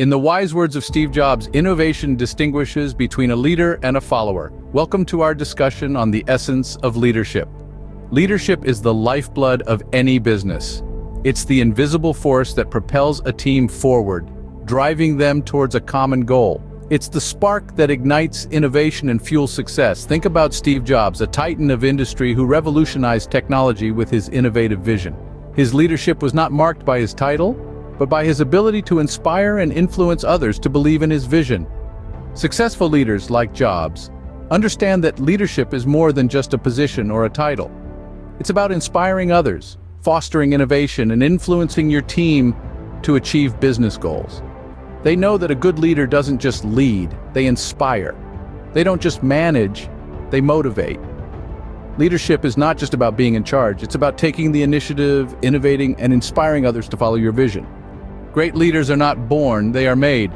In the wise words of Steve Jobs, innovation distinguishes between a leader and a follower. Welcome to our discussion on the essence of leadership. Leadership is the lifeblood of any business. It's the invisible force that propels a team forward, driving them towards a common goal. It's the spark that ignites innovation and fuels success. Think about Steve Jobs, a titan of industry who revolutionized technology with his innovative vision. His leadership was not marked by his title, but by his ability to inspire and influence others to believe in his vision. Successful leaders like Jobs understand that leadership is more than just a position or a title. It's about inspiring others, fostering innovation, and influencing your team to achieve business goals. They know that a good leader doesn't just lead, they inspire. They don't just manage, they motivate. Leadership is not just about being in charge, it's about taking the initiative, innovating, and inspiring others to follow your vision. Great leaders are not born, they are made.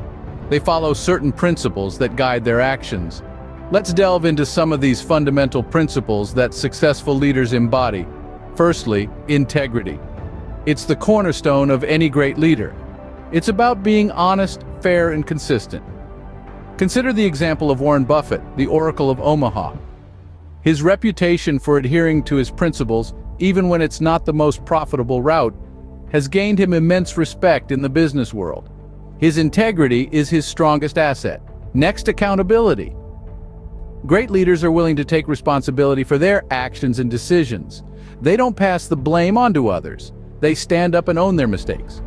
They follow certain principles that guide their actions. Let's delve into some of these fundamental principles that successful leaders embody. Firstly, integrity. It's the cornerstone of any great leader. It's about being honest, fair, and consistent. Consider the example of Warren Buffett, the Oracle of Omaha. His reputation for adhering to his principles, even when it's not the most profitable route, has gained him immense respect in the business world. His integrity is his strongest asset. Next, accountability. Great leaders are willing to take responsibility for their actions and decisions. They don't pass the blame on to others. They stand up and own their mistakes.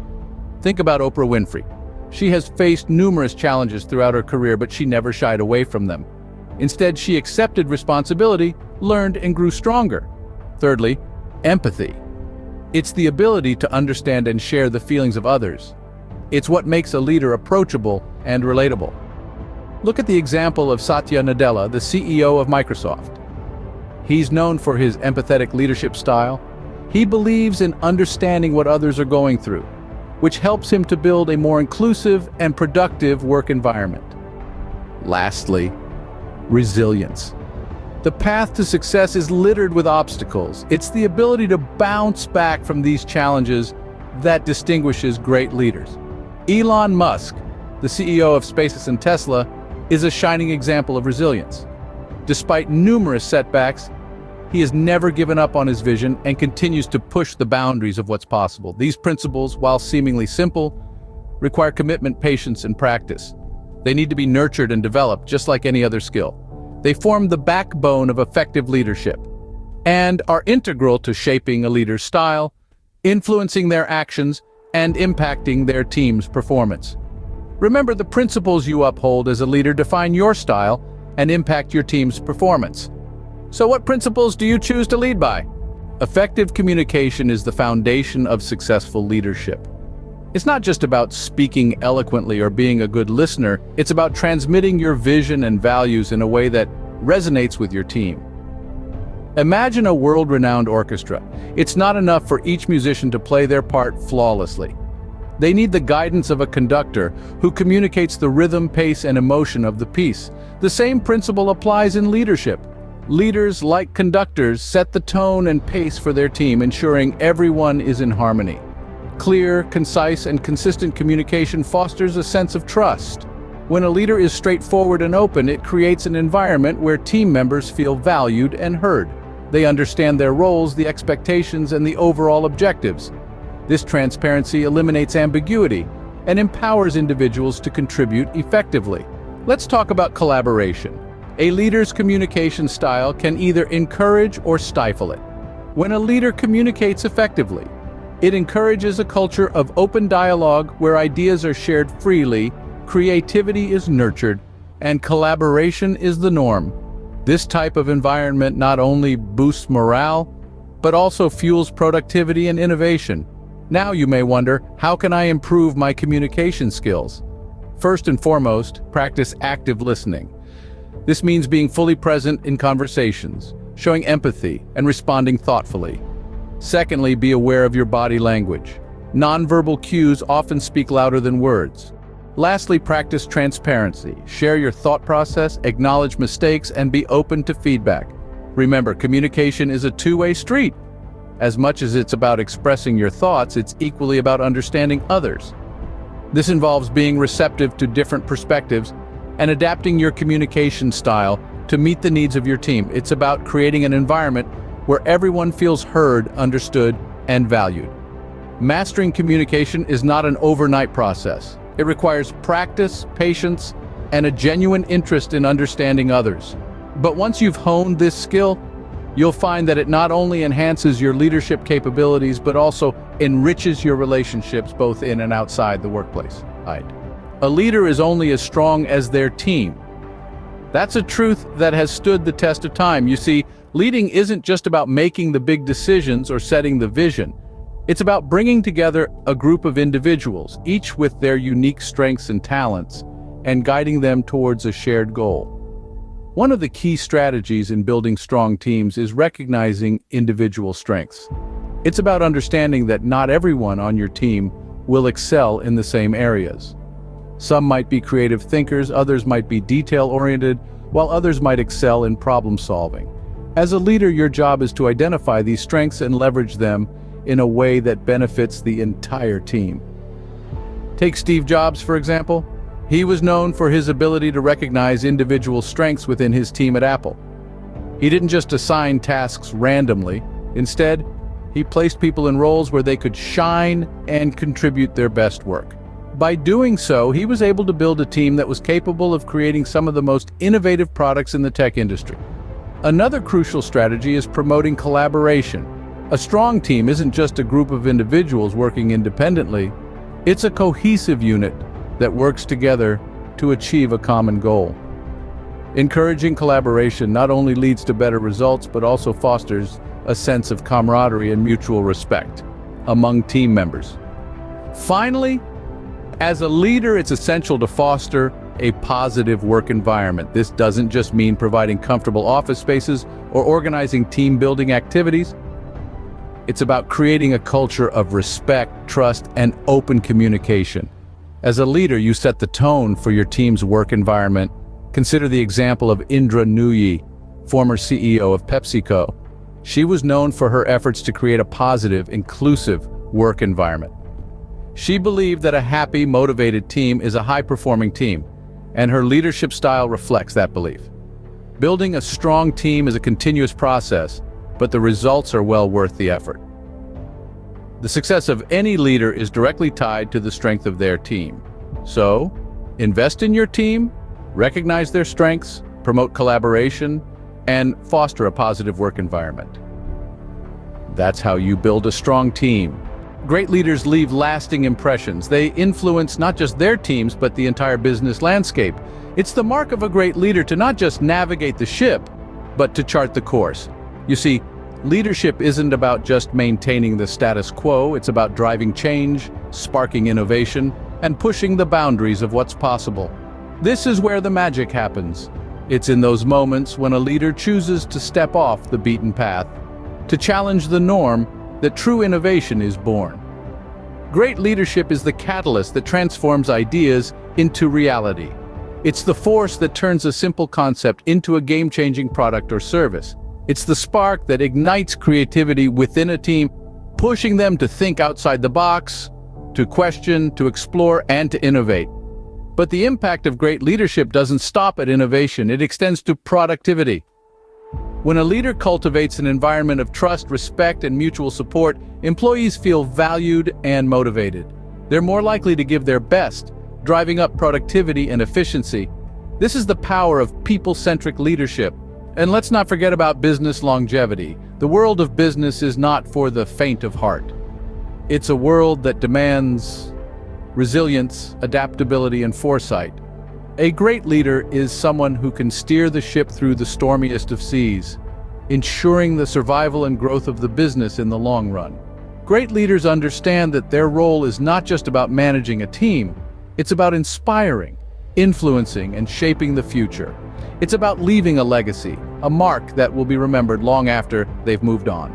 Think about Oprah Winfrey. She has faced numerous challenges throughout her career, but she never shied away from them. Instead, she accepted responsibility, learned, and grew stronger. Thirdly, empathy. It's the ability to understand and share the feelings of others. It's what makes a leader approachable and relatable. Look at the example of Satya Nadella, the CEO of Microsoft. He's known for his empathetic leadership style. He believes in understanding what others are going through, which helps him to build a more inclusive and productive work environment. Lastly, resilience. The path to success is littered with obstacles. It's the ability to bounce back from these challenges that distinguishes great leaders. Elon Musk, the CEO of SpaceX and Tesla, is a shining example of resilience. Despite numerous setbacks, he has never given up on his vision and continues to push the boundaries of what's possible. These principles, while seemingly simple, require commitment, patience, and practice. They need to be nurtured and developed just like any other skill. They form the backbone of effective leadership and are integral to shaping a leader's style, influencing their actions, and impacting their team's performance. Remember, the principles you uphold as a leader define your style and impact your team's performance. So what principles do you choose to lead by? Effective communication is the foundation of successful leadership. It's not just about speaking eloquently or being a good listener, it's about transmitting your vision and values in a way that resonates with your team. Imagine a world-renowned orchestra. It's not enough for each musician to play their part flawlessly. They need the guidance of a conductor who communicates the rhythm, pace, and emotion of the piece. The same principle applies in leadership. Leaders, like conductors, set the tone and pace for their team, ensuring everyone is in harmony. Clear, concise, and consistent communication fosters a sense of trust. When a leader is straightforward and open, it creates an environment where team members feel valued and heard. They understand their roles, the expectations, and the overall objectives. This transparency eliminates ambiguity and empowers individuals to contribute effectively. Let's talk about collaboration. A leader's communication style can either encourage or stifle it. When a leader communicates effectively, it encourages a culture of open dialogue where ideas are shared freely, creativity is nurtured, and collaboration is the norm. This type of environment not only boosts morale, but also fuels productivity and innovation. Now you may wonder, how can I improve my communication skills? First and foremost, practice active listening. This means being fully present in conversations, showing empathy, and responding thoughtfully. Secondly, be aware of your body language. Nonverbal cues often speak louder than words. Lastly, practice transparency. Share your thought process, acknowledge mistakes, and be open to feedback. Remember, communication is a two-way street. As much as it's about expressing your thoughts, it's equally about understanding others. This involves being receptive to different perspectives and adapting your communication style to meet the needs of your team. It's about creating an environment where everyone feels heard, understood, and valued. Mastering communication is not an overnight process. It requires practice, patience, and a genuine interest in understanding others. But once you've honed this skill, you'll find that it not only enhances your leadership capabilities, but also enriches your relationships both in and outside the workplace. A leader is only as strong as their team. That's a truth that has stood the test of time. You see, leading isn't just about making the big decisions or setting the vision. It's about bringing together a group of individuals, each with their unique strengths and talents, and guiding them towards a shared goal. One of the key strategies in building strong teams is recognizing individual strengths. It's about understanding that not everyone on your team will excel in the same areas. Some might be creative thinkers, others might be detail-oriented, while others might excel in problem-solving. As a leader, your job is to identify these strengths and leverage them in a way that benefits the entire team. Take Steve Jobs, for example. He was known for his ability to recognize individual strengths within his team at Apple. He didn't just assign tasks randomly. Instead, he placed people in roles where they could shine and contribute their best work. By doing so, he was able to build a team that was capable of creating some of the most innovative products in the tech industry. Another crucial strategy is promoting collaboration. A strong team isn't just a group of individuals working independently. It's a cohesive unit that works together to achieve a common goal. Encouraging collaboration not only leads to better results, but also fosters a sense of camaraderie and mutual respect among team members. Finally, as a leader, it's essential to foster a positive work environment. This doesn't just mean providing comfortable office spaces or organizing team-building activities. It's about creating a culture of respect, trust, and open communication. As a leader, you set the tone for your team's work environment. Consider the example of Indra Nooyi, former CEO of PepsiCo. She was known for her efforts to create a positive, inclusive work environment. She believed that a happy, motivated team is a high-performing team, and her leadership style reflects that belief. Building a strong team is a continuous process, but the results are well worth the effort. The success of any leader is directly tied to the strength of their team. So, invest in your team, recognize their strengths, promote collaboration, and foster a positive work environment. That's how you build a strong team. Great leaders leave lasting impressions. They influence not just their teams, but the entire business landscape. It's the mark of a great leader to not just navigate the ship, but to chart the course. You see, leadership isn't about just maintaining the status quo. It's about driving change, sparking innovation, and pushing the boundaries of what's possible. This is where the magic happens. It's in those moments when a leader chooses to step off the beaten path, to challenge the norm, that true innovation is born. Great leadership is the catalyst that transforms ideas into reality. It's the force that turns a simple concept into a game-changing product or service. It's the spark that ignites creativity within a team, pushing them to think outside the box, to question, to explore, and to innovate. But the impact of great leadership doesn't stop at innovation, it extends to productivity. When a leader cultivates an environment of trust, respect, and mutual support, employees feel valued and motivated. They're more likely to give their best, driving up productivity and efficiency. This is the power of people-centric leadership. And let's not forget about business longevity. The world of business is not for the faint of heart. It's a world that demands resilience, adaptability, and foresight. A great leader is someone who can steer the ship through the stormiest of seas, ensuring the survival and growth of the business in the long run. Great leaders understand that their role is not just about managing a team, it's about inspiring, influencing, and shaping the future. It's about leaving a legacy, a mark that will be remembered long after they've moved on.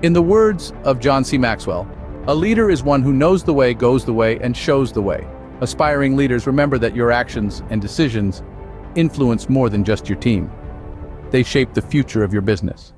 In the words of John C. Maxwell, a leader is one who knows the way, goes the way, and shows the way. Aspiring leaders, remember that your actions and decisions influence more than just your team. They shape the future of your business.